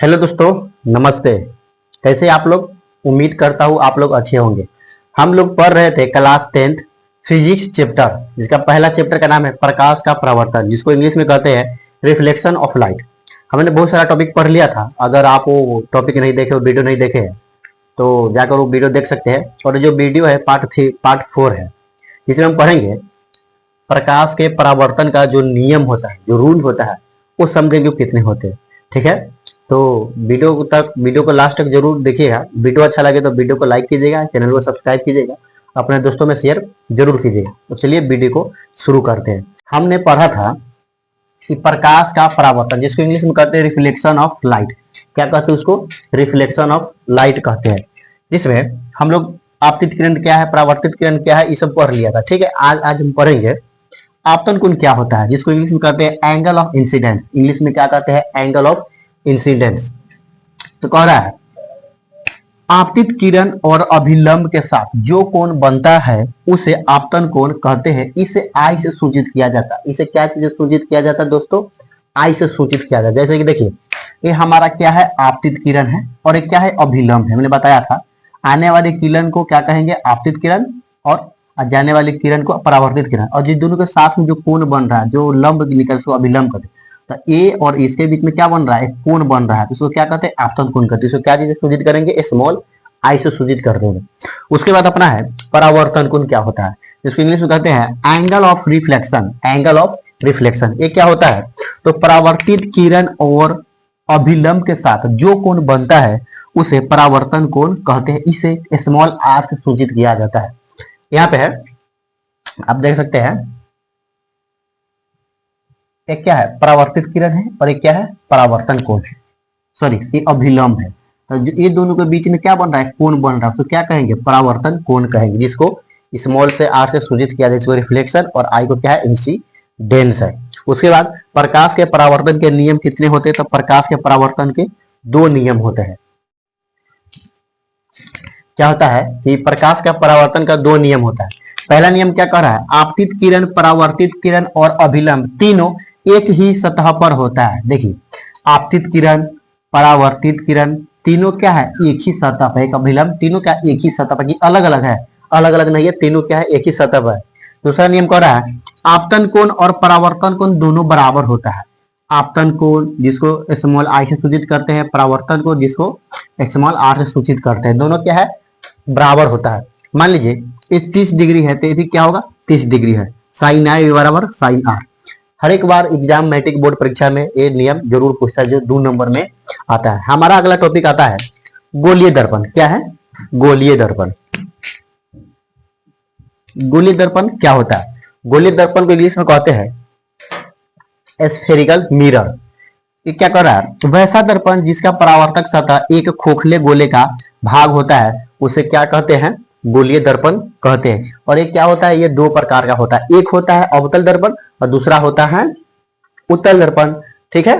Hello दोस्तों, नमस्ते। कैसे आप लोग? उम्मीद करता हूँ आप लोग अच्छे होंगे। हम लोग पढ़ रहे थे क्लास 10th फिजिक्स चैप्टर, जिसका पहला चैप्टर का नाम है प्रकाश का परावर्तन, जिसको इंग्लिश में कहते हैं रिफ्लेक्शन ऑफ लाइट। हमने बहुत सारा टॉपिक पढ़ लिया था। अगर आप वो टॉपिक नहीं देखे, वो वीडियो नहीं देखे हैं, तो जाकर वो वीडियो देख सकते हैं। और जो वीडियो है पार्ट 4 है, जिसमें हम पढ़ेंगे प्रकाश के परावर्तन का जो नियम होता है, जो रूल होता है, वो समझेंगे वो कितने होते हैं। ठीक है, तो वीडियो को लास्ट तक जरूर देखिएगा। वीडियो अच्छा लगे तो वीडियो को लाइक कीजिएगा, चैनल को सब्सक्राइब कीजिएगा, अपने दोस्तों में शेयर जरूर कीजिएगा। तो चलिए वीडियो को शुरू करते हैं। हमने पढ़ा था कि प्रकाश का परावर्तन, जिसको इंग्लिश में कहते हैं रिफ्लेक्शन ऑफ लाइट। क्या कहते हैं उसको? रिफ्लेक्शन ऑफ लाइट कहते हैं। जिसमें हम लोग आपतित किरण क्या है, परावर्तित किरण क्या है, ये सब पढ़ लिया था। ठीक है, आज हम पढ़ेंगे आपतन कोण क्या होता है, जिसको इंग्लिश में कहते हैं एंगल ऑफ इंसिडेंस। इंग्लिश में क्या कहते हैं? Angle of incidence. तो कह रहा है आपतित किरण और अभिलंब के साथ जो कोण बनता है उसे आपतन कोण कहते हैं। इसे आई से सूचित किया जाता है। इसे क्या चीज सूचित किया जाता है दोस्तों? आई से सूचित किया जाता है। जैसे कि देखिए, ये हमारा क्या है? आपतित किरण है, और ये क्या है? अभिलंब है। मैंने बताया था आने वाली किरण को क्या कहेंगे? आपतित किरण, और जाने वाली किरण को परावर्तित किरण। और जिस दोनों के साथ में जो कोण बन रहा है, जो लंब निकल, उसको अभिलंब कहते हैं। तो ए और इसके बीच में क्या बन रहा है? एक कोण बन रहा है, तो इसको क्या कहते हैं? आपतन कोण कहते हैं। इसको क्या चीज सूचित करेंगे? स्मॉल आई से सूचित कर देंगे। उसके बाद अपना है परावर्तन कोण क्या होता है, जिसको इंग्लिश में कहते हैं angle of reflection. Angle of reflection ये क्या होता है? तो परावर्तित किरण और अभिलंब के साथ जो कोण बनता है उसे परावर्तन कोण कहते हैं। इसे स्मॉल आर से सूचित किया जाता है। यहाँ पे है, आप देख सकते हैं, एक क्या है? परावर्तित किरण है, और एक क्या है? परावर्तन कोण है। सॉरी, ये अभिलंब है। तो ये दोनों के बीच में क्या बन रहा है? कोण बन रहा है, तो क्या कहेंगे? परावर्तन कोण कहेंगे, जिसको स्मॉल से आर से सूचित किया जाए। रिफ्लेक्शन, और आई को क्या है? इंसिडेंस है। उसके बाद प्रकाश के परावर्तन के नियम कितने होते हैं? तो प्रकाश के परावर्तन के 2 नियम होते हैं। क्या होता है कि प्रकाश का परावर्तन का 2 नियम होता है। पहला नियम क्या कह रहा है? आपतित किरण, परावर्तित किरण और अभिलंब तीनों एक ही सतह पर होता है। देखिए, आपतित किरण, परावर्तित किरण तीनों क्या है? एक ही सतह पर। एक अभिलंब, तीनों क्या? एक ही सतह पर। अलग अलग है, अलग अलग नहीं है, तीनों क्या है? एक ही सतह पर। दूसरा नियम कह रहा है आपतन कोण और परावर्तन कोण दोनों बराबर होता है। आपतन कोण जिसको स्मॉल आई से सूचित करते हैं, परावर्तन कोण जिसको स्मॉल आर से सूचित करते हैं, दोनों क्या है? बराबर होता है। मान लीजिए ये 30 डिग्री है, तो ये भी क्या होगा? 30 डिग्री है। साइन आई बराबर साइन आर। हर एक बार एग्जाम मैट्रिक बोर्ड परीक्षा में ये नियम जरूर पूछता है, जो 2 नंबर में आता है। हमारा अगला टॉपिक आता है गोलीय दर्पण। क्या है? गोलीय दर्पण। गोलीय दर्पण क्या होता है? गोलीय दर्पण को इंग्लिश में कहते हैं स्फेरिकल मिरर। ये क्या कर रहा है? तो वैसा दर्पण जिसका परावर्तक सतह एक खोखले गोले का भाग होता है, उसे क्या कहते हैं? गोलीय दर्पण कहते हैं। और ये क्या होता है? ये 2 प्रकार का होता है। एक होता है अवतल दर्पण, और दूसरा होता है उत्तल दर्पण। ठीक है,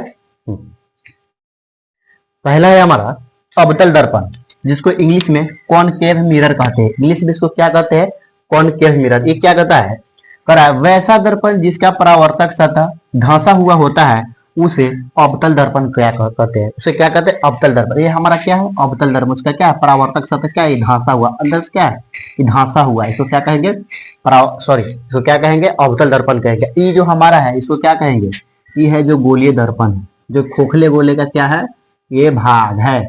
पहला है हमारा अवतल दर्पण, जिसको इंग्लिश में कॉनकेव मिरर कहते हैं। इंग्लिश में इसको क्या कहते हैं? Concave mirror. ये क्या कहता है? कह रहा है वैसा दर्पण जिसका परावर्तक सतह धंसा हुआ होता है उसे अवतल दर्पण क्या कहते हैं? उसे क्या कहते हैं? अवतल दर्पण। ये हमारा क्या है? अवतल दर्पण। उसका क्या है? परावर्तक सतह क्या है? धंसा हुआ। अंदर से क्या है? ये धंसा हुआ है। इसको क्या कहेंगे? इसको क्या कहेंगे? अवतल दर्पण कहेंगे। ये जो हमारा है, इसको क्या कहेंगे? ये है जो गोलीय दर्पण है, जो खोखले गोले का क्या है? ये भाग है।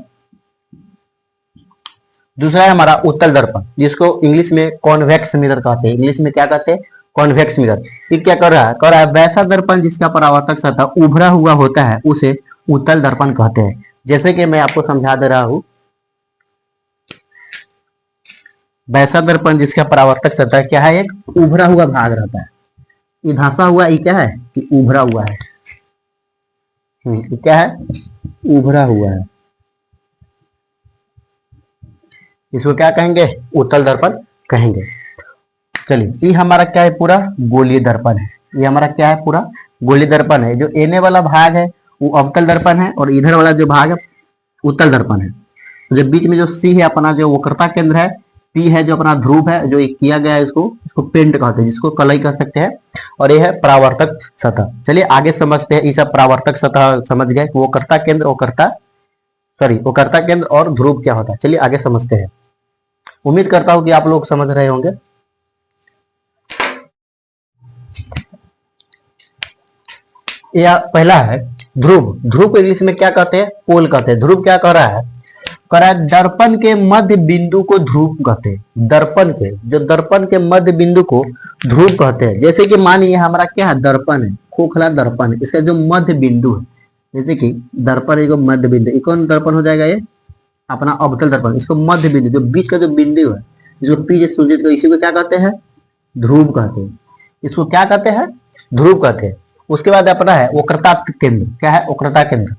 दूसरा है हमारा उत्तल दर्पण, जिसको इंग्लिश में कॉन्वेक्स मिरर कहते हैं। इंग्लिश में क्या कहते हैं? Convex mirror. ये क्या कर रहा है? कह रहा है वैसा दर्पण जिसका परावर्तक सतह उभरा हुआ होता है उसे उत्तल दर्पण कहते हैं। जैसे कि मैं आपको समझा दे रहा हूं, वैसा दर्पण जिसका परावर्तक सतह क्या है? एक उभरा हुआ भाग रहता है। ये धंसा हुआ, ये क्या है? ये उभरा हुआ है। ये क्या है? उभरा हुआ है। इसको क्या कहेंगे? उत्तल दर्पण कहेंगे। चलिए, ये हमारा क्या है? पूरा गोलीय दर्पण है। ये हमारा क्या है? पूरा गोलीय दर्पण है। जो एने वाला भाग है वो अवतल दर्पण है, और इधर वाला जो भाग है उत्तल दर्पण है। तो जो बीच में जो सी है अपना जो वक्रता केंद्र है, पी है जो अपना ध्रुव है, जो एक किया गया है, इसको पेंट कहते हैं, जिसको कलई कह सकते हैं। और ये है परावर्तक सतह। चलिए आगे समझते हैं। ये सब परावर्तक सतह समझ गए। वक्रता केंद्र, वक्रता सॉरी वक्रता केंद्र और ध्रुव क्या होता है। चलिए आगे समझते हैं। उम्मीद करता हूं कि आप लोग समझ रहे होंगे। यह पहला है ध्रुव। ध्रुव को इंग्लिश में क्या कहते हैं? पोल कहते हैं। ध्रुव क्या कह रहा है? कह रहा है दर्पण के मध्य बिंदु को ध्रुव कहते हैं। दर्पण के, जो दर्पण के मध्य बिंदु को ध्रुव कहते हैं। जैसे कि मानिए हमारा क्या है, दर्पण है, खोखला दर्पण है, इसका जो मध्य बिंदु है, जैसे कि दर्पण एक मध्य बिंदु, कौन दर्पण हो जाएगा? ये अपना अवतल दर्पण। इसको मध्य बिंदु, जो बीच का जो बिंदु है, जिसको पी से सूचित, इसी को क्या कहते हैं? ध्रुव कहते हैं। इसको क्या कहते हैं? ध्रुव कहते हैं। उसके बाद अपना है वक्रता केंद्र। क्या है? वक्रता केंद्र।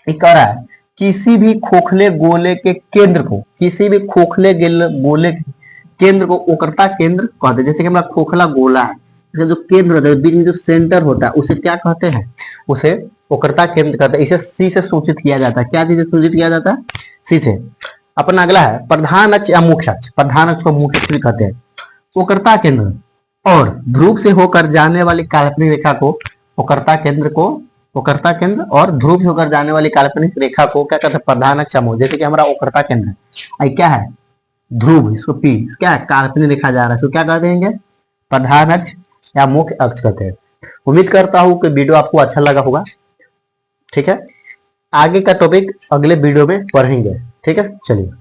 एक कह रहा है किसी भी खोखले गोले के केंद्र को, किसी भी खोखले गोले के केंद्र को वक्रता केंद्र कहते हैं। जैसे कि हमारा खोखला गोला है, इसका जो केंद्र होता है, बीच में जो सेंटर होता है, उसे क्या कहते हैं? उसे वक्रता केंद्र कहते हैं। इसे सी से सूचित किया जाता है। क्या चीज से सूचित किया जाता है? सी से। अपना अगला है प्रधान अक्ष या मुख्य अक्ष। प्रधान अक्ष को मुख्य अक्ष भी कहते हैं। वक्रता केंद्र और ध्रुव से होकर जाने वाली काल्पनिक रेखा को वक्रता केंद्र को, वक्रता केंद्र और ध्रुव से होकर जाने वाली काल्पनिक रेखा को क्या कहते हैं? प्रधान अक्ष या मुख्य। जैसे कि हमारा वक्रता केंद्र है, क्या है? ध्रुव, इसको पी, क्या है? काल्पनिक रेखा जा रहा है, इसको क्या कह देंगे? प्रधान अक्ष या मुख्य अक्ष कहते हैं। उम्मीद करता हूं कि वीडियो आपको अच्छा लगा होगा। ठीक है, आगे का टॉपिक अगले वीडियो में पढ़ेंगे। ठीक है, चलिए।